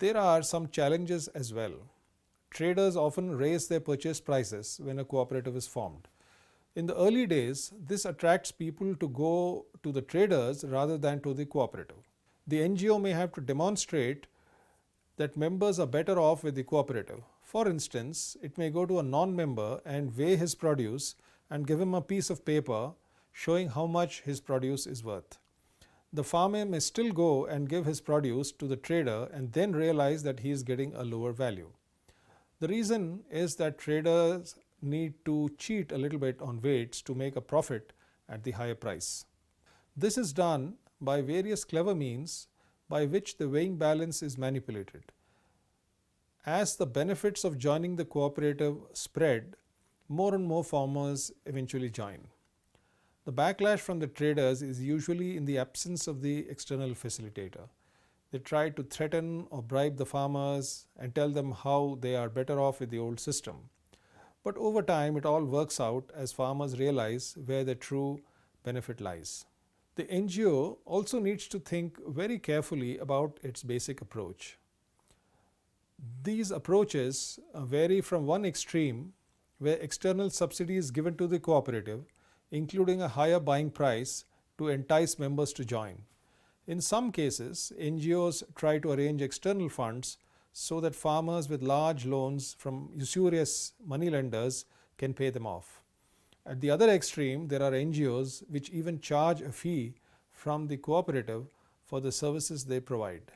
There are some challenges as well. Traders often raise their purchase prices when a cooperative is formed. In the early days, this attracts people to go to the traders rather than to the cooperative. The NGO may have to demonstrate that members are better off with the cooperative. For instance, it may go to a non-member and weigh his produce and give him a piece of paper showing how much his produce is worth. The farmer may still go and give his produce to the trader and then realize that he is getting a lower value. The reason is that traders need to cheat a little bit on weights to make a profit at the higher price. This is done by various clever means by which the weighing balance is manipulated. As the benefits of joining the cooperative spread, more and more farmers eventually join. The backlash from the traders is usually in the absence of the external facilitator. They try to threaten or bribe the farmers and tell them how they are better off with the old system. But over time, it all works out as farmers realize where the true benefit lies. The NGO also needs to think very carefully about its basic approach. These approaches vary from one extreme, where external subsidy is given to the cooperative, including a higher buying price to entice members to join. In some cases, NGOs try to arrange external funds so that farmers with large loans from usurious moneylenders can pay them off. At the other extreme, there are NGOs which even charge a fee from the cooperative for the services they provide.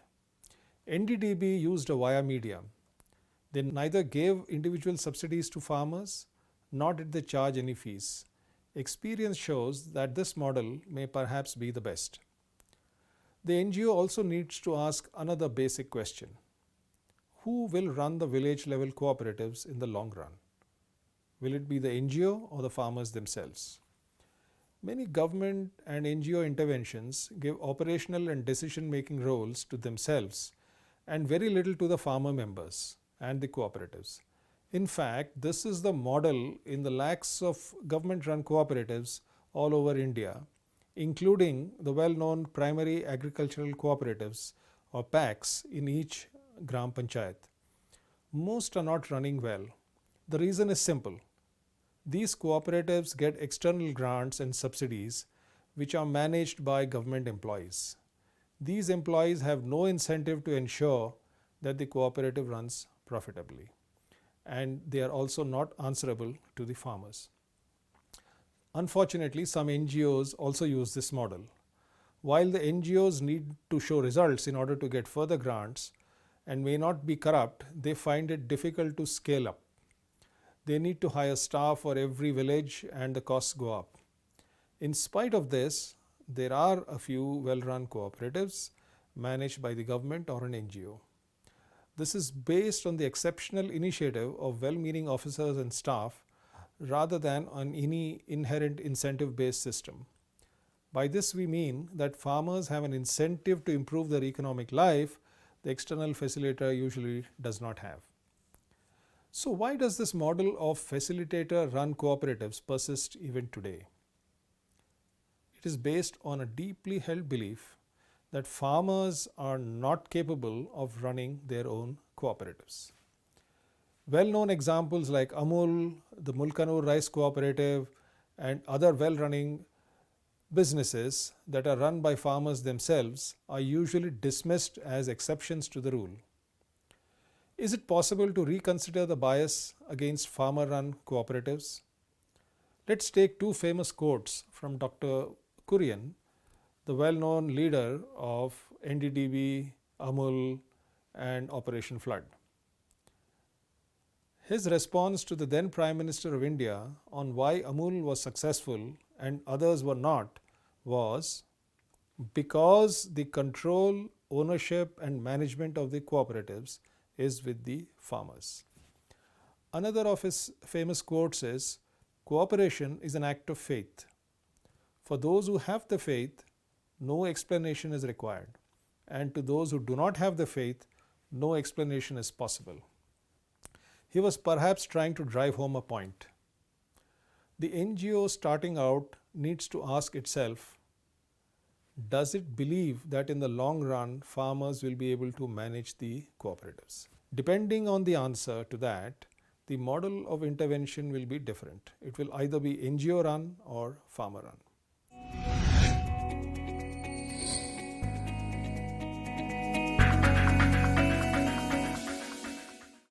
NDDB used a via media. They neither gave individual subsidies to farmers nor did they charge any fees. Experience shows that this model may perhaps be the best. The NGO also needs to ask another basic question. Who will run the village level cooperatives in the long run? Will it be the NGO or the farmers themselves? Many government and NGO interventions give operational and decision making roles to themselves and very little to the farmer members and the cooperatives. In fact, this is the model in the lakhs of government run cooperatives all over India, including the well-known primary agricultural cooperatives or PACs in each Gram Panchayat. Most are not running well. The reason is simple. These cooperatives get external grants and subsidies which are managed by government employees. These employees have no incentive to ensure that the cooperative runs profitably, and they are also not answerable to the farmers. Unfortunately, some NGOs also use this model. While the NGOs need to show results in order to get further grants and may not be corrupt, they find it difficult to scale up. They need to hire staff for every village and the costs go up. In spite of this, there are a few well-run cooperatives managed by the government or an NGO. This is based on the exceptional initiative of well-meaning officers and staff rather than on any inherent incentive-based system. By this we mean that farmers have an incentive to improve their economic life the external facilitator usually does not have. So why does this model of facilitator-run cooperatives persist even today? It is based on a deeply held belief that farmers are not capable of running their own cooperatives. Well-known examples like Amul, the Mulkanur Rice Cooperative, and other well-running businesses that are run by farmers themselves are usually dismissed as exceptions to the rule. Is it possible to reconsider the bias against farmer-run cooperatives? Let's take two famous quotes from Dr. Kurian, the well-known leader of NDDB, Amul, and Operation Flood. His response to the then Prime Minister of India on why Amul was successful and others were not was, because the control, ownership and management of the cooperatives is with the farmers. Another of his famous quotes is, cooperation is an act of faith. For those who have the faith, no explanation is required, and to those who do not have the faith, no explanation is possible. He was perhaps trying to drive home a point. The NGO starting out needs to ask itself, does it believe that in the long run farmers will be able to manage the cooperatives? Depending on the answer to that, the model of intervention will be different. It will either be NGO run or farmer run.